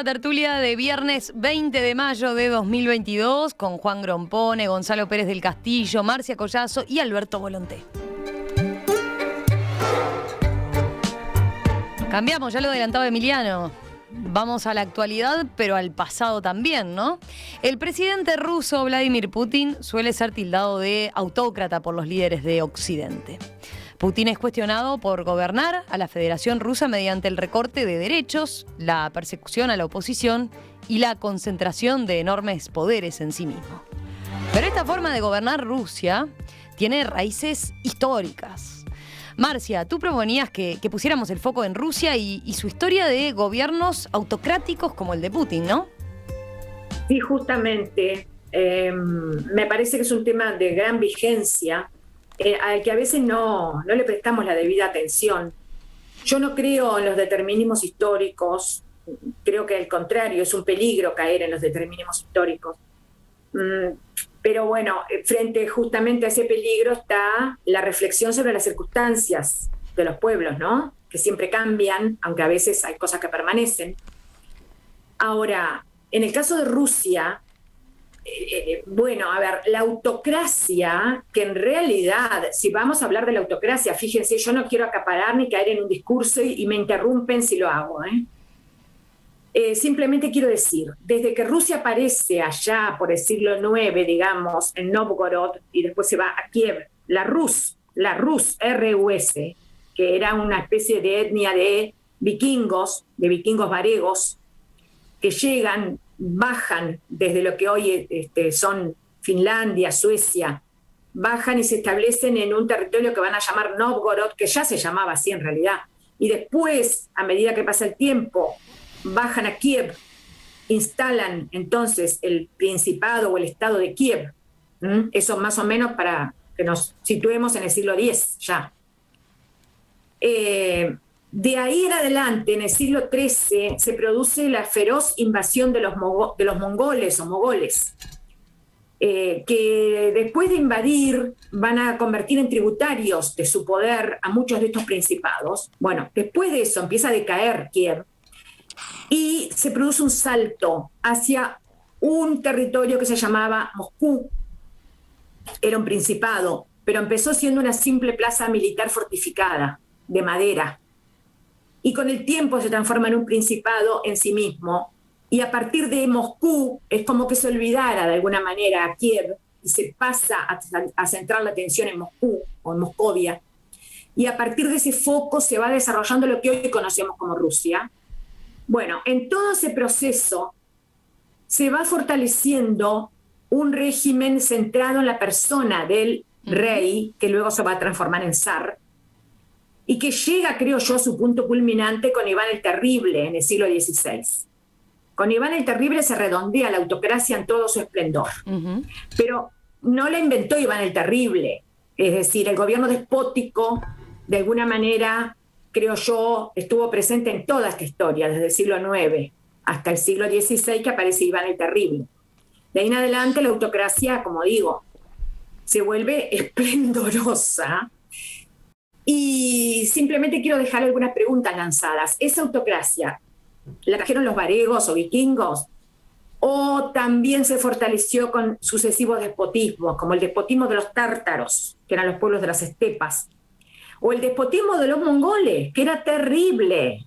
esta tertulia de viernes 20 de mayo de 2022 con Juan Grompone, Gonzalo Pérez del Castillo, Marcia Collazo y Alberto Volonté. Cambiamos, ya lo adelantaba Emiliano. Vamos a la actualidad, pero al pasado también, ¿no? El presidente ruso Vladimir Putin suele ser tildado de autócrata por los líderes de Occidente. Putin es cuestionado por gobernar a la Federación Rusa mediante el recorte de derechos, la persecución a la oposición y la concentración de enormes poderes en sí mismo. Pero esta forma de gobernar Rusia tiene raíces históricas. Marcia, tú proponías que pusiéramos el foco en Rusia y su historia de gobiernos autocráticos como el de Putin, ¿no? Sí, justamente. Me parece que es un tema de gran vigencia, al que a veces no le prestamos la debida atención. Yo no creo en los determinismos históricos, creo que al contrario, es un peligro caer en los determinismos históricos. Pero bueno, frente justamente a ese peligro está la reflexión sobre las circunstancias de los pueblos, ¿no? Que siempre cambian, aunque a veces hay cosas que permanecen. Ahora, en el caso de Rusia, bueno, a ver, la autocracia, que en realidad, si vamos a hablar de la autocracia, fíjense, yo no quiero acaparar ni caer en un discurso y me interrumpen si lo hago, simplemente quiero decir, desde que Rusia aparece allá por el siglo IX, digamos, en Novgorod, y después se va a Kiev, la Rus, R-U-S, que era una especie de etnia de vikingos varegos, que llegan, bajan desde lo que hoy son Finlandia, Suecia, bajan y se establecen en un territorio que van a llamar Novgorod, que ya se llamaba así en realidad, y después, a medida que pasa el tiempo, bajan a Kiev, instalan entonces el Principado o el Estado de Kiev. Eso más o menos para que nos situemos en el siglo X ya. De ahí en adelante, en el siglo XIII, se produce la feroz invasión de los mongoles o mogoles, que después de invadir van a convertir en tributarios de su poder a muchos de estos principados. Bueno, después de eso empieza a decaer Kiev, y se produce un salto hacia un territorio que se llamaba Moscú. Era un principado, pero empezó siendo una simple plaza militar fortificada, de madera. Y con el tiempo se transforma en un principado en sí mismo. Y a partir de Moscú es como que se olvidara de alguna manera a Kiev y se pasa a centrar la atención en Moscú o en Moscovia. Y a partir de ese foco se va desarrollando lo que hoy conocemos como Rusia. Bueno, en todo ese proceso se va fortaleciendo un régimen centrado en la persona del rey, que luego se va a transformar en zar, y que llega, creo yo, a su punto culminante con Iván el Terrible en el siglo XVI. Con Iván el Terrible se redondea la autocracia en todo su esplendor. Pero no la inventó Iván el Terrible. Es decir, el gobierno despótico, de alguna manera, creo yo, estuvo presente en toda esta historia, desde el siglo IX hasta el siglo XVI, que aparece Iván el Terrible. De ahí en adelante la autocracia, como digo, se vuelve esplendorosa. Y simplemente quiero dejar algunas preguntas lanzadas. ¿Esa autocracia la trajeron los varegos o vikingos? ¿O también se fortaleció con sucesivos despotismos, como el despotismo de los tártaros, que eran los pueblos de las estepas? ¿O el despotismo de los mongoles, que era terrible?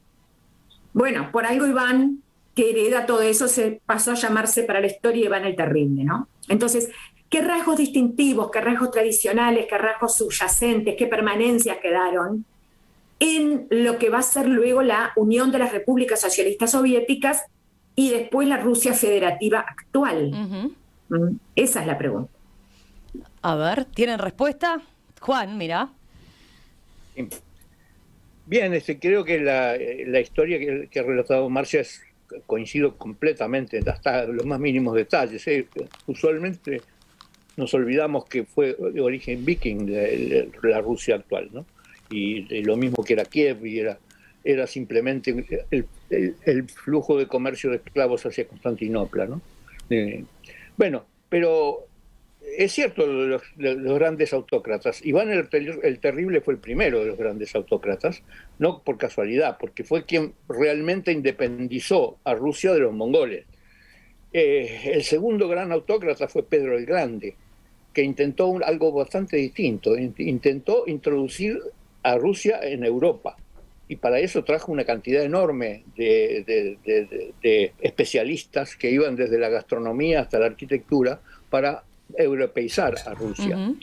Bueno, por algo Iván, que hereda todo eso, se pasó a llamarse para la historia Iván el Terrible, ¿no? Entonces, ¿qué rasgos distintivos, qué rasgos tradicionales, qué rasgos subyacentes, qué permanencias quedaron en lo que va a ser luego la unión de las repúblicas socialistas soviéticas y después la Rusia federativa actual? Esa es la pregunta. A ver, ¿tienen respuesta? Juan, mira. Bien, creo que la historia que ha relatado Marcia coincido completamente, hasta los más mínimos detalles. Usualmente nos olvidamos que fue de origen viking la Rusia actual, ¿no? Y lo mismo que era Kiev, y era simplemente el flujo de comercio de esclavos hacia Constantinopla, ¿no? Bueno, pero es cierto, los grandes autócratas. Iván el Terrible fue el primero de los grandes autócratas, no por casualidad, porque fue quien realmente independizó a Rusia de los mongoles. El segundo gran autócrata fue Pedro el Grande, que intentó algo bastante distinto. Intentó introducir a Rusia en Europa, y para eso trajo una cantidad enorme de especialistas que iban desde la gastronomía hasta la arquitectura para europeizar a Rusia. Uh-huh.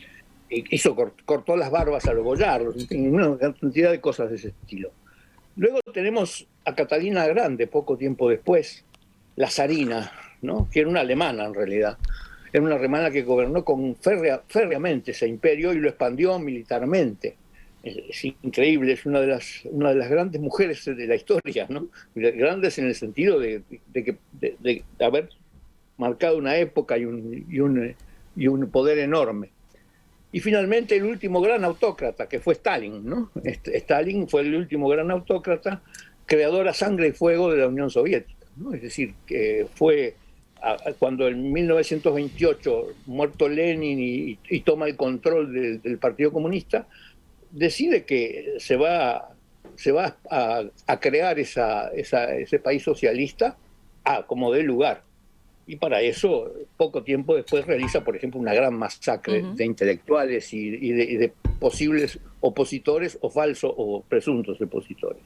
Cortó las barbas a los boyardos, una cantidad de cosas de ese estilo. Luego tenemos a Catalina Grande, poco tiempo después, la zarina, ¿no? Que era una alemana en realidad. Era una alemana que gobernó férreamente ese imperio y lo expandió militarmente. Es increíble, es una de las grandes mujeres de la historia, ¿no? Grandes en el sentido de haber marcado una época y un poder enorme. Y finalmente el último gran autócrata, que fue Stalin, ¿no? Stalin fue el último gran autócrata, creador a sangre y fuego de la Unión Soviética, ¿no? Es decir, que fue cuando en 1928, muerto Lenin y toma el control del Partido Comunista, decide que se va a crear ese país socialista como dé lugar. Y para eso, poco tiempo después, realiza, por ejemplo, una gran masacre de intelectuales y de posibles opositores o falsos o presuntos opositores.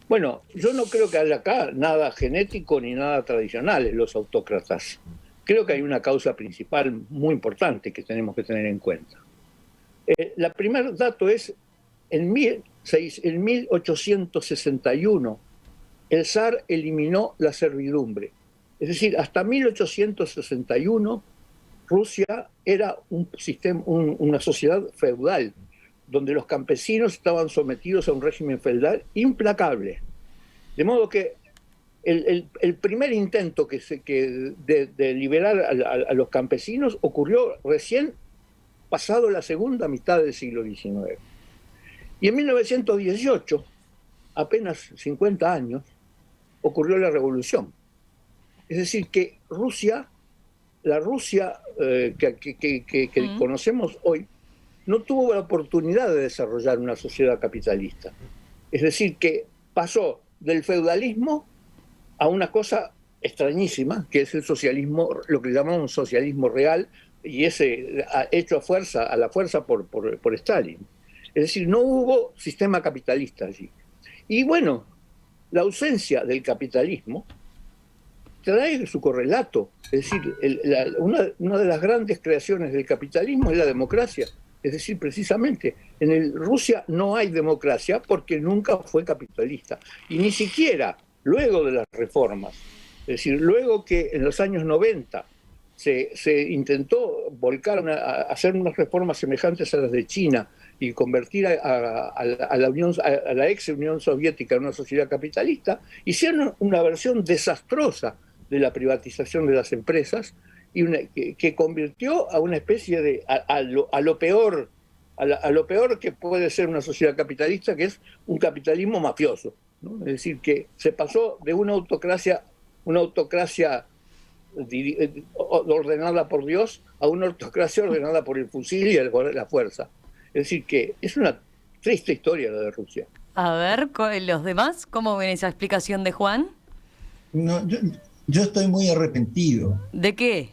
Bueno, yo no creo que haya acá nada genético ni nada tradicional en los autócratas. Creo que hay una causa principal muy importante que tenemos que tener en cuenta. El primer dato es, en 1861, el zar eliminó la servidumbre. Es decir, hasta 1861, Rusia era una sociedad feudal, donde los campesinos estaban sometidos a un régimen feudal implacable. De modo que el primer intento de liberar a los campesinos ocurrió recién pasado la segunda mitad del siglo XIX. Y en 1918, apenas 50 años, ocurrió la revolución. Es decir, que la Rusia que conocemos hoy, no tuvo la oportunidad de desarrollar una sociedad capitalista. Es decir, que pasó del feudalismo a una cosa extrañísima, que es el socialismo, lo que llamamos socialismo real, y ese hecho a la fuerza por Stalin. Es decir, no hubo sistema capitalista allí. Y bueno, la ausencia del capitalismo trae su correlato. Es decir, una de las grandes creaciones del capitalismo es la democracia. Es decir, precisamente, en Rusia no hay democracia porque nunca fue capitalista. Y ni siquiera luego de las reformas, es decir, luego que en los años 90 se intentó hacer unas reformas semejantes a las de China y convertir a la ex Unión Soviética en una sociedad capitalista, hicieron una versión desastrosa de la privatización de las empresas y que convirtió a una especie de a lo peor que puede ser una sociedad capitalista, que es un capitalismo mafioso, ¿no? Es decir, que se pasó de una autocracia ordenada por Dios a una autocracia ordenada por el fusil y la fuerza. Es decir, que es una triste historia la de Rusia. A ver, los demás, ¿cómo ven esa explicación de Juan? No, yo estoy muy arrepentido. ¿De qué?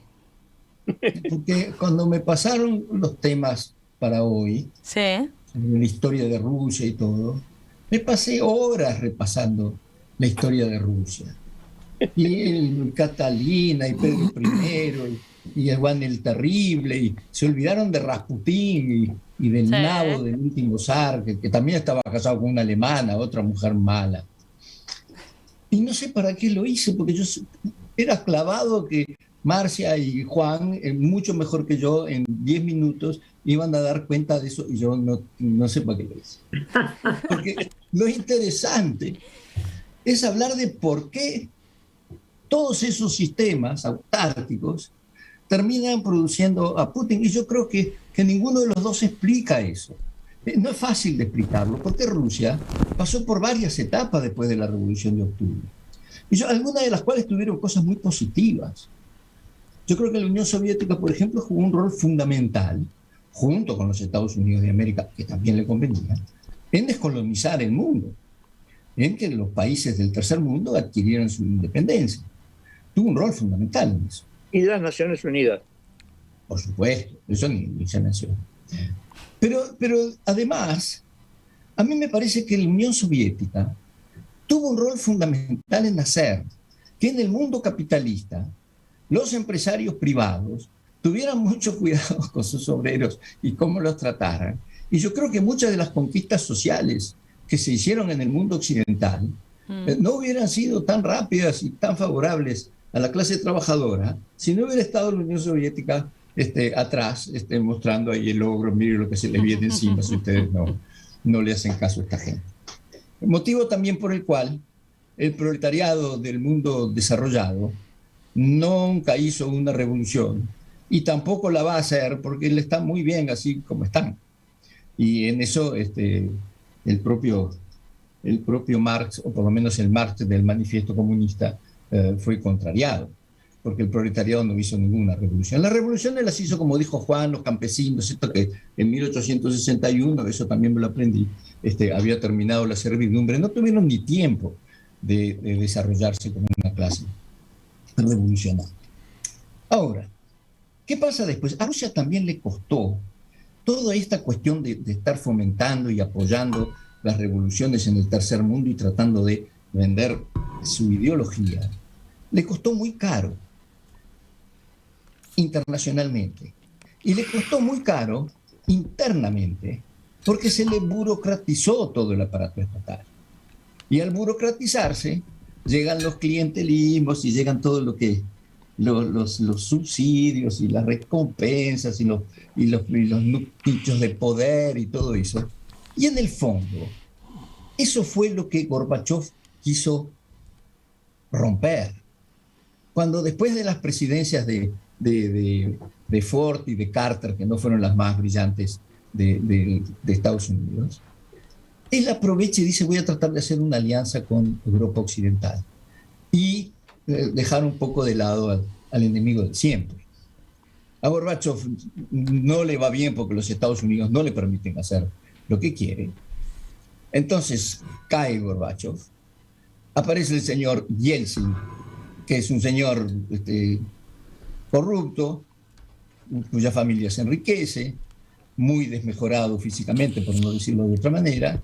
Porque cuando me pasaron los temas para hoy, sí, la historia de Rusia y todo, me pasé horas repasando la historia de Rusia. Y Catalina y Pedro I y Iván el Terrible, y se olvidaron de Rasputín y del nabo del último zar, que también estaba casado con una alemana, otra mujer mala. Y no sé para qué lo hice, porque yo era clavado que Marcia y Juan, mucho mejor que yo, en 10 minutos iban a dar cuenta de eso, y yo no sé para qué lo hice. Porque lo interesante es hablar de por qué todos esos sistemas autárquicos terminan produciendo a Putin, y yo creo que ninguno de los dos explica eso. No es fácil de explicarlo, porque Rusia pasó por varias etapas después de la Revolución de Octubre, y algunas de las cuales tuvieron cosas muy positivas. Yo creo que la Unión Soviética, por ejemplo, jugó un rol fundamental, junto con los Estados Unidos de América, que también le convenía, en descolonizar el mundo, en que los países del tercer mundo adquirieran su independencia. Tuvo un rol fundamental en eso. Y las Naciones Unidas. Por supuesto, eso ni se menciona. Pero además, a mí me parece que la Unión Soviética tuvo un rol fundamental en hacer que en el mundo capitalista los empresarios privados tuvieran mucho cuidado con sus obreros y cómo los trataran. Y yo creo que muchas de las conquistas sociales que se hicieron en el mundo occidental no hubieran sido tan rápidas y tan favorables a la clase trabajadora si no hubiera estado la Unión Soviética atrás, mostrando ahí el logro, mire lo que se les viene encima si ustedes no le hacen caso a esta gente. El motivo también por el cual el proletariado del mundo desarrollado nunca hizo una revolución y tampoco la va a hacer porque le está muy bien así como están. Y en eso el propio Marx, o por lo menos el Marx del Manifiesto Comunista, fue contrariado, porque el proletariado no hizo ninguna revolución. Las revoluciones las hizo, como dijo Juan, los campesinos, esto que en 1861, eso también me lo aprendí, había terminado la servidumbre, no tuvieron ni tiempo de desarrollarse como una clase revolucionaria. Ahora, ¿qué pasa después? A Rusia también le costó toda esta cuestión de estar fomentando y apoyando las revoluciones en el tercer mundo y tratando de vender su ideología, le costó muy caro internacionalmente y le costó muy caro internamente porque se le burocratizó todo el aparato estatal. Y al burocratizarse llegan los clientelismos y llegan todo lo que los subsidios y las recompensas y los nichos de poder y todo eso. Y en el fondo, eso fue lo que Gorbachov quiso romper. Cuando después de las presidencias de Ford y de Carter, que no fueron las más brillantes de Estados Unidos, él aprovecha y dice: voy a tratar de hacer una alianza con Europa Occidental y dejar un poco de lado al enemigo de siempre. A Gorbachov no le va bien porque los Estados Unidos no le permiten hacer lo que quiere. Entonces cae Gorbachov, aparece el señor Yeltsin, que es un señor corrupto, cuya familia se enriquece, muy desmejorado físicamente, por no decirlo de otra manera,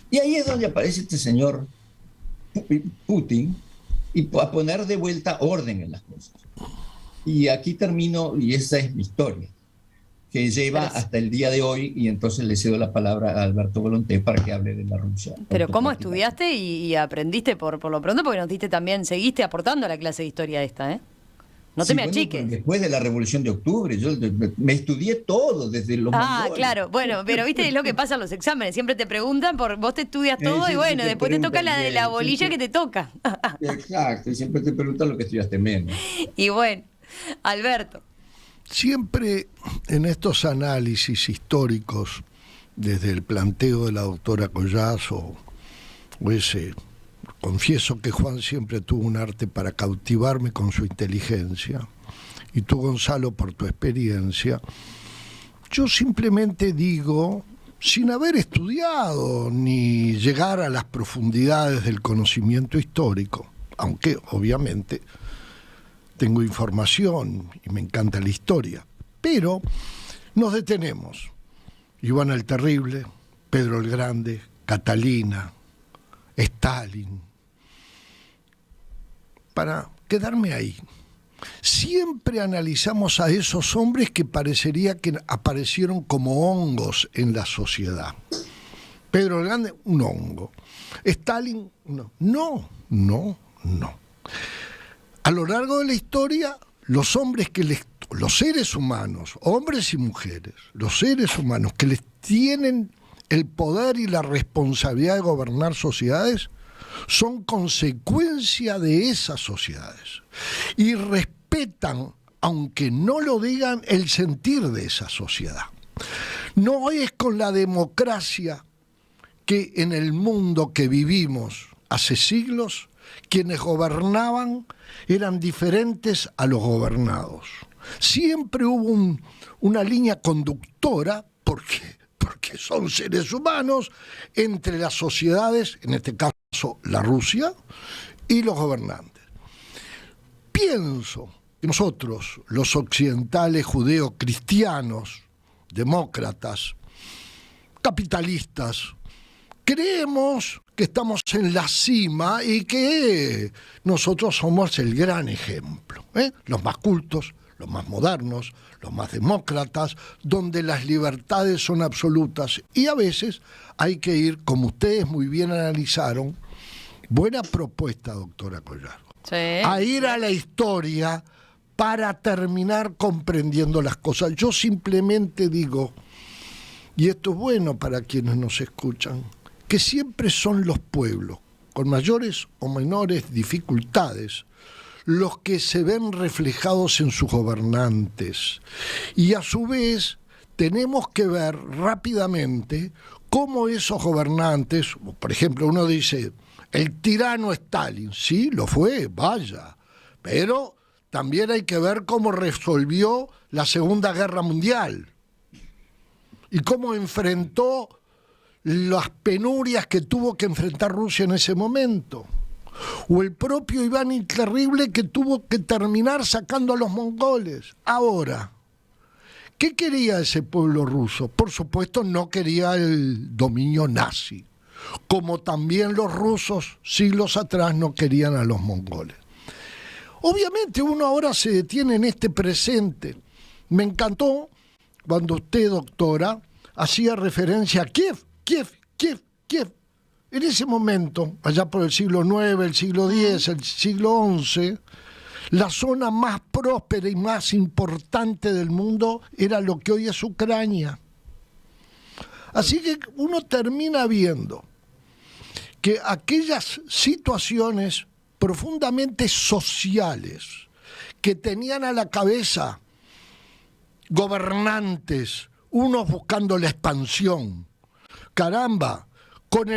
y ahí es donde aparece este señor Putin y a poner de vuelta orden en las cosas. Y aquí termino, y esa es mi historia, que lleva hasta el día de hoy, y entonces le cedo la palabra a Alberto Volonté para que hable de la Rusia. Pero ¿cómo estudiaste y aprendiste por lo pronto? Porque nos diste también, seguiste aportando a la clase de historia esta, ¿eh? No te me achiques. Después de la Revolución de Octubre, yo me estudié todo, desde los mongoles. Claro, bueno, pero viste, es lo que pasa en los exámenes, siempre te preguntan, vos te estudias todo y bueno, después te toca la de la bolilla que te toca. Exacto, y siempre te preguntan lo que estudiaste menos. Y bueno, Alberto. Siempre en estos análisis históricos, desde el planteo de la doctora Collazo o ese... Confieso que Juan siempre tuvo un arte para cautivarme con su inteligencia, y tú, Gonzalo, por tu experiencia. Yo simplemente digo, sin haber estudiado ni llegar a las profundidades del conocimiento histórico, aunque obviamente tengo información y me encanta la historia, pero nos detenemos. Iván el Terrible, Pedro el Grande, Catalina, Stalin, para quedarme ahí. Siempre analizamos a esos hombres que parecería que aparecieron como hongos en la sociedad. Pedro el Grande, un hongo. Stalin, no. A lo largo de la historia, los hombres los seres humanos, hombres y mujeres, los seres humanos que les tienen el poder y la responsabilidad de gobernar sociedades, son consecuencia de esas sociedades y respetan, aunque no lo digan, el sentir de esa sociedad. No es con la democracia que en el mundo que vivimos hace siglos quienes gobernaban eran diferentes a los gobernados. Siempre hubo una línea conductora, porque son seres humanos, entre las sociedades, en este caso la Rusia, y los gobernantes. Pienso que nosotros, los occidentales judeo-cristianos, demócratas, capitalistas, creemos que estamos en la cima y que nosotros somos el gran ejemplo, los más cultos, los más modernos, los más demócratas, donde las libertades son absolutas. Y a veces hay que ir, como ustedes muy bien analizaron, buena propuesta, doctora Collado, Sí. a ir a la historia para terminar comprendiendo las cosas. Yo simplemente digo, y esto es bueno para quienes nos escuchan, que siempre son los pueblos, con mayores o menores dificultades, los que se ven reflejados en sus gobernantes. Y a su vez tenemos que ver rápidamente cómo esos gobernantes, por ejemplo, uno dice, el tirano Stalin, sí, lo fue, vaya, pero también hay que ver cómo resolvió la Segunda Guerra Mundial y cómo enfrentó las penurias que tuvo que enfrentar Rusia en ese momento. O el propio Iván el Terrible, que tuvo que terminar sacando a los mongoles. Ahora, ¿qué quería ese pueblo ruso? Por supuesto, no quería el dominio nazi, como también los rusos siglos atrás no querían a los mongoles. Obviamente uno ahora se detiene en este presente. Me encantó cuando usted, doctora, hacía referencia a Kiev. En ese momento, allá por el siglo IX, el siglo X, el siglo XI, la zona más próspera y más importante del mundo era lo que hoy es Ucrania. Así que uno termina viendo que aquellas situaciones profundamente sociales que tenían a la cabeza gobernantes, unos buscando la expansión, caramba, con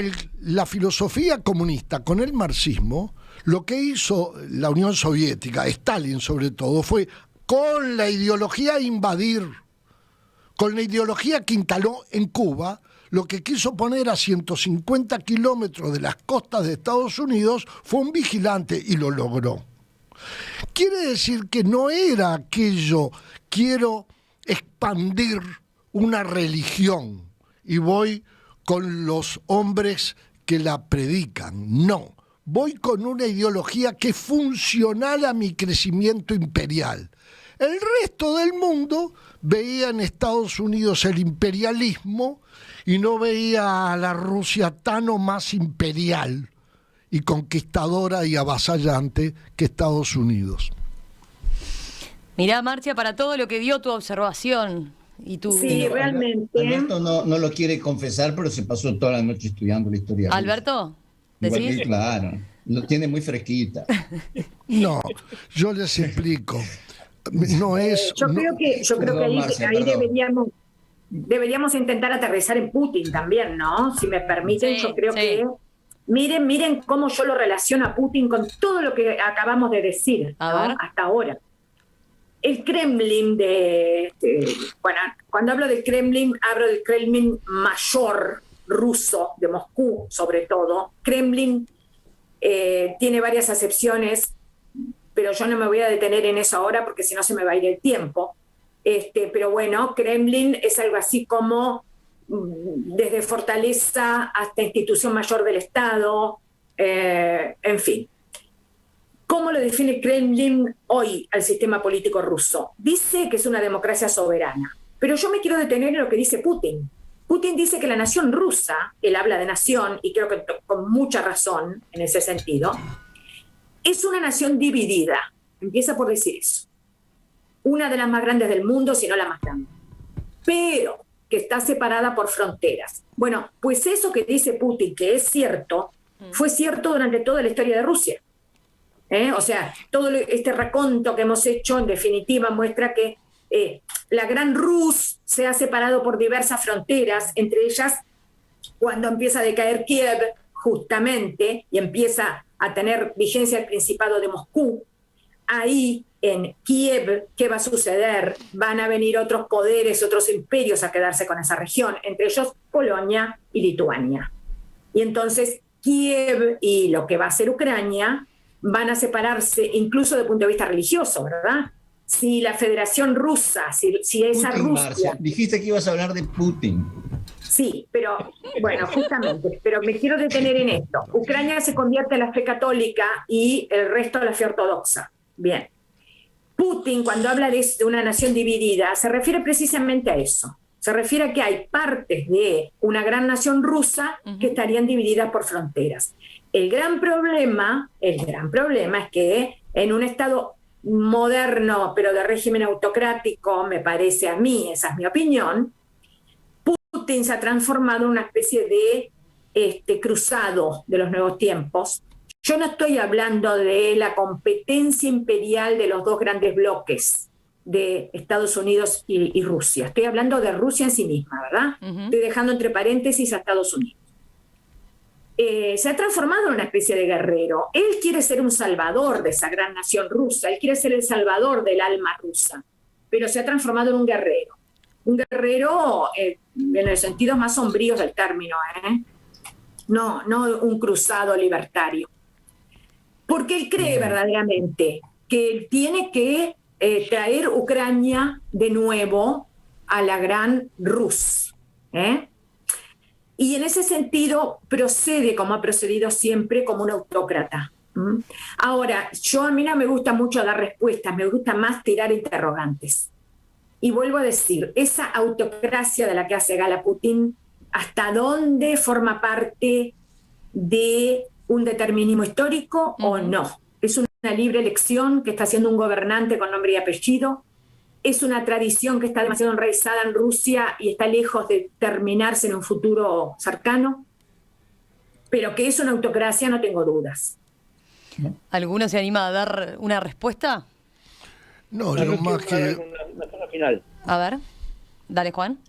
la filosofía comunista, con el marxismo, lo que hizo la Unión Soviética, Stalin sobre todo, fue con la ideología invadir, con la ideología que instaló en Cuba, lo que quiso poner a 150 kilómetros de las costas de Estados Unidos fue un vigilante y lo logró. Quiere decir que no era aquello, quiero expandir una religión y voy con los hombres que la predican. No, voy con una ideología que es funcional a mi crecimiento imperial. El resto del mundo veía en Estados Unidos el imperialismo y no veía a la Rusia tan o más imperial y conquistadora y avasallante que Estados Unidos. Mirá, Marcia, para todo lo que dio tu observación y tu... Sí, realmente. Alberto no lo quiere confesar, pero se pasó toda la noche estudiando la historia. Alberto, Igual ¿decís? que, claro, lo tiene muy fresquita. No, yo les explico. No es... Yo creo que Perdón, ahí, Marcia, ahí perdón. deberíamos intentar aterrizar en Putin también, ¿no? Si me permiten, Sí, yo creo sí. que miren cómo yo lo relaciono a Putin con todo lo que acabamos de decir, A ¿no? ver. Hasta ahora. El Kremlin bueno, cuando hablo del Kremlin, hablo del Kremlin mayor ruso, de Moscú sobre todo. Kremlin tiene varias acepciones, pero yo no me voy a detener en eso ahora porque si no se me va a ir el tiempo. Pero bueno, Kremlin es algo así como desde fortaleza hasta institución mayor del Estado, en fin. ¿Cómo lo define Kremlin hoy al sistema político ruso? Dice que es una democracia soberana, pero yo me quiero detener en lo que dice Putin. Putin dice que la nación rusa, él habla de nación, y creo que con mucha razón en ese sentido, es una nación dividida. Empieza por decir eso. Una de las más grandes del mundo, si no la más grande. Pero que está separada por fronteras. Bueno, pues eso que dice Putin, que es cierto, fue cierto durante toda la historia de Rusia. O sea, todo este raconto que hemos hecho, en definitiva, muestra que la Gran Rus se ha separado por diversas fronteras, entre ellas, cuando empieza a decaer Kiev, justamente, y empieza a tener vigencia el Principado de Moscú, ahí en Kiev, ¿qué va a suceder? Van a venir otros poderes, otros imperios a quedarse con esa región, entre ellos Polonia y Lituania. Y entonces Kiev y lo que va a ser Ucrania van a separarse incluso desde el punto de vista religioso, ¿verdad? Si la Federación Rusa, si esa Putin, Rusia... Marcia, dijiste que ibas a hablar de Putin. Sí, pero bueno, justamente, pero me quiero detener en esto. Ucrania se convierte en la fe católica y el resto a la fe ortodoxa. Bien. Putin, cuando habla de una nación dividida, se refiere precisamente a eso. Se refiere a que hay partes de una gran nación rusa que estarían divididas por fronteras. El gran problema es que en un Estado moderno, pero de régimen autocrático, me parece a mí, esa es mi opinión, Putin se ha transformado en una especie de cruzado de los nuevos tiempos. Yo no estoy hablando de la competencia imperial de los dos grandes bloques, de Estados Unidos y Rusia. Estoy hablando de Rusia en sí misma, ¿verdad? Estoy dejando entre paréntesis a Estados Unidos. Se ha transformado en una especie de guerrero. Él quiere ser un salvador de esa gran nación rusa, él quiere ser el salvador del alma rusa, pero se ha transformado en un guerrero. Un guerrero en el sentido más sombrío del término, no un cruzado libertario. Porque él cree verdaderamente que él tiene que traer Ucrania de nuevo a la gran Rus. Y en ese sentido procede, como ha procedido siempre, como un autócrata. Ahora, a mí no me gusta mucho dar respuestas, me gusta más tirar interrogantes. Y vuelvo a decir, esa autocracia de la que hace gala Putin, ¿hasta dónde forma parte de un determinismo histórico o no? ¿Es una libre elección que está haciendo un gobernante con nombre y apellido? ¿Es una tradición que está demasiado enraizada en Rusia y está lejos de terminarse en un futuro cercano? Pero que es una autocracia, no tengo dudas. ¿Alguno se anima a dar una respuesta? No, yo más que... Una cosa final. A ver, dale, Juan.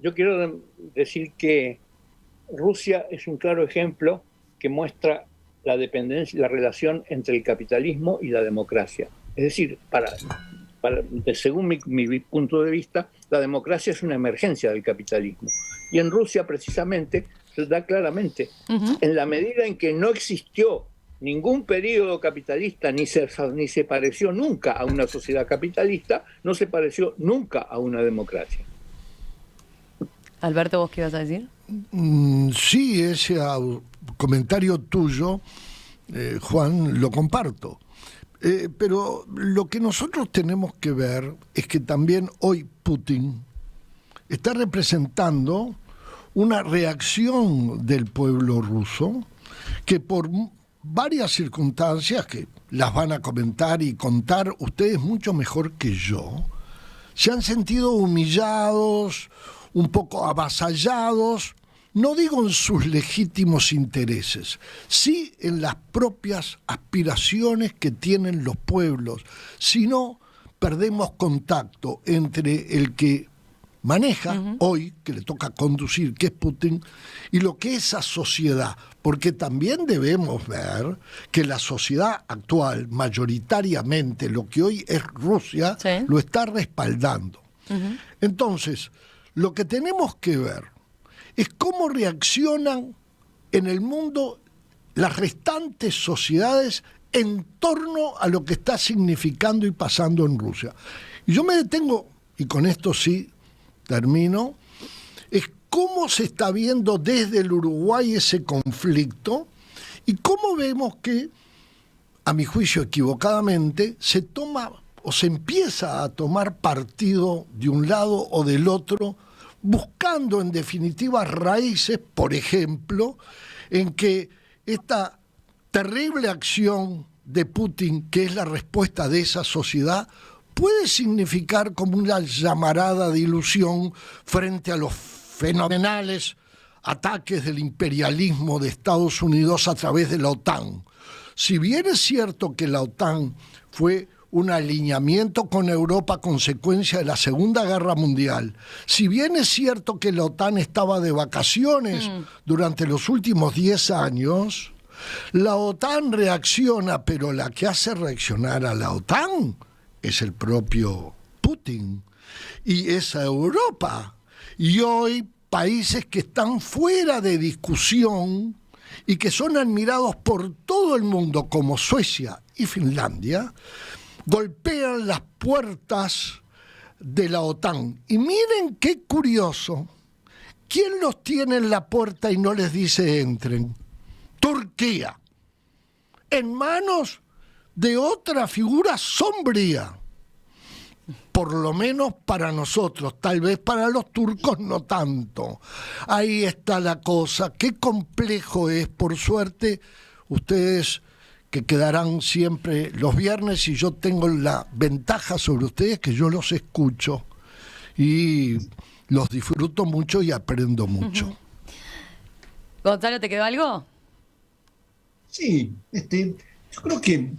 Yo quiero decir que Rusia es un claro ejemplo que muestra la dependencia, la relación entre el capitalismo y la democracia. Es decir, según mi punto de vista, la democracia es una emergencia del capitalismo. Y en Rusia, precisamente, se da claramente, en la medida en que no existió ningún periodo capitalista, ni se pareció nunca a una sociedad capitalista, no se pareció nunca a una democracia. Alberto, ¿vos qué ibas a decir? Sí, ese comentario tuyo, Juan, lo comparto. Pero lo que nosotros tenemos que ver es que también hoy Putin está representando una reacción del pueblo ruso que por varias circunstancias, que las van a comentar y contar ustedes mucho mejor que yo, se han sentido humillados, un poco avasallados, no digo en sus legítimos intereses, sí en las propias aspiraciones que tienen los pueblos. Si no, perdemos contacto entre el que maneja hoy, que le toca conducir, que es Putin, y lo que es esa sociedad. Porque también debemos ver que la sociedad actual, mayoritariamente, lo que hoy es Rusia, lo está respaldando. Entonces, lo que tenemos que ver es cómo reaccionan en el mundo las restantes sociedades en torno a lo que está significando y pasando en Rusia. Y yo me detengo, y con esto sí termino, es cómo se está viendo desde el Uruguay ese conflicto y cómo vemos que, a mi juicio equivocadamente, se toma o se empieza a tomar partido de un lado o del otro, buscando en definitiva raíces, por ejemplo, en que esta terrible acción de Putin, que es la respuesta de esa sociedad, puede significar como una llamarada de ilusión frente a los fenomenales ataques del imperialismo de Estados Unidos a través de la OTAN. Si bien es cierto que la OTAN fue un alineamiento con Europa a consecuencia de la Segunda Guerra Mundial. Si bien es cierto que la OTAN estaba de vacaciones durante los últimos 10 años, la OTAN reacciona, pero la que hace reaccionar a la OTAN es el propio Putin y esa Europa. Y hoy países que están fuera de discusión y que son admirados por todo el mundo, como Suecia y Finlandia, golpean las puertas de la OTAN. Y miren qué curioso, ¿quién los tiene en la puerta y no les dice entren? Turquía, en manos de otra figura sombría. Por lo menos para nosotros, tal vez para los turcos no tanto. Ahí está la cosa, qué complejo es, por suerte, ustedes que quedarán siempre los viernes y yo tengo la ventaja sobre ustedes que yo los escucho y los disfruto mucho y aprendo mucho. Gonzalo, ¿te quedó algo? Sí, yo creo que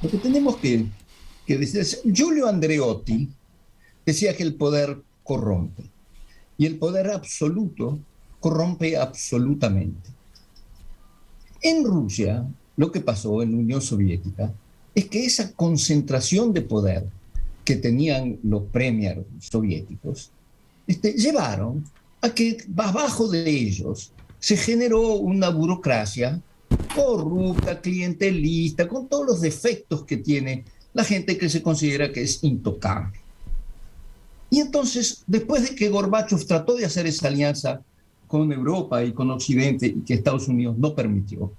lo que tenemos que decir, Giulio Andreotti decía que el poder corrompe y el poder absoluto corrompe absolutamente. En Rusia, lo que pasó en la Unión Soviética es que esa concentración de poder que tenían los premiers soviéticos llevaron a que abajo de ellos se generó una burocracia corrupta, clientelista, con todos los defectos que tiene la gente que se considera que es intocable. Y entonces, después de que Gorbachev trató de hacer esa alianza con Europa y con Occidente, y que Estados Unidos no permitió,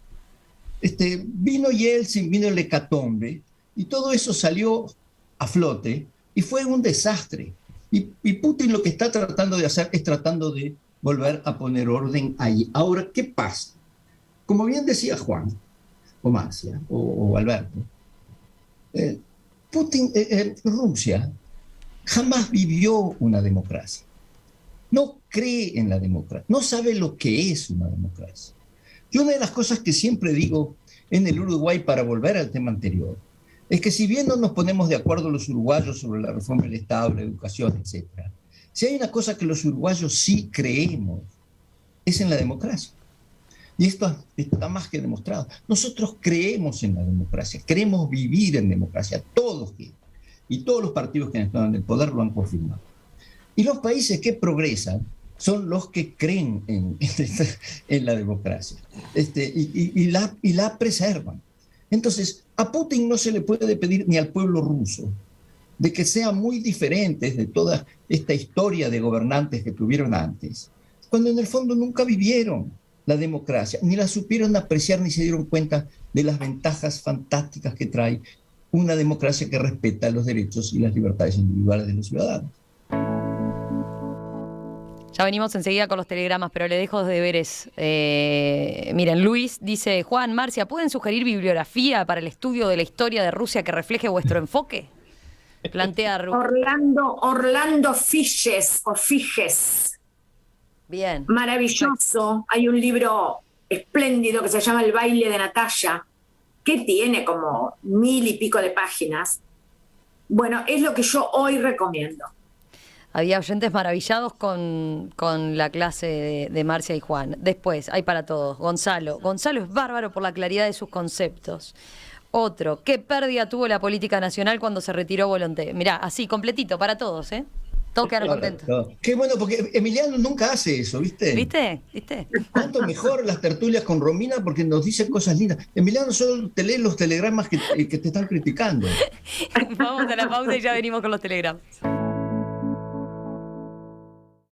vino Yeltsin, vino el hecatombe, y todo eso salió a flote, y fue un desastre. Y Putin lo que está tratando de hacer es tratando de volver a poner orden ahí. Ahora, ¿qué pasa? Como bien decía Juan, o Marcia, o Alberto, Rusia jamás vivió una democracia. No cree en la democracia, no sabe lo que es una democracia. Y una de las cosas que siempre digo en el Uruguay, para volver al tema anterior, es que si bien no nos ponemos de acuerdo los uruguayos sobre la reforma del Estado, la educación, etc., si hay una cosa que los uruguayos sí creemos, es en la democracia. Y esto está más que demostrado. Nosotros creemos en la democracia, queremos vivir en democracia, todos quieren. Y todos los partidos que están en el poder lo han confirmado. Y los países que progresan son los que creen en la democracia y la preservan. Entonces, a Putin no se le puede pedir ni al pueblo ruso de que sean muy diferentes de toda esta historia de gobernantes que tuvieron antes, cuando en el fondo nunca vivieron la democracia, ni la supieron apreciar, ni se dieron cuenta de las ventajas fantásticas que trae una democracia que respeta los derechos y las libertades individuales de los ciudadanos. Ya venimos enseguida con los telegramas, pero le dejo dos deberes. Miren, Luis dice, Juan, Marcia, ¿pueden sugerir bibliografía para el estudio de la historia de Rusia que refleje vuestro enfoque? Plantea Orlando Figes o Figes. Bien. Maravilloso. Hay un libro espléndido que se llama El baile de Natalia, que tiene como 1000 y pico de páginas. Bueno, es lo que yo hoy recomiendo. Había oyentes maravillados con la clase de Marcia y Juan. Después, hay para todos. Gonzalo es bárbaro por la claridad de sus conceptos. Otro, ¿qué pérdida tuvo la política nacional cuando se retiró Volonté? Mirá, así, completito, para todos, ¿eh? Todos quedaron contentos. No. Qué bueno, porque Emiliano nunca hace eso, ¿viste? ¿Viste? Tanto mejor las tertulias con Romina porque nos dice cosas lindas. Emiliano solo te lee los telegramas que te están criticando. Vamos a la pausa y ya venimos con los telegramas.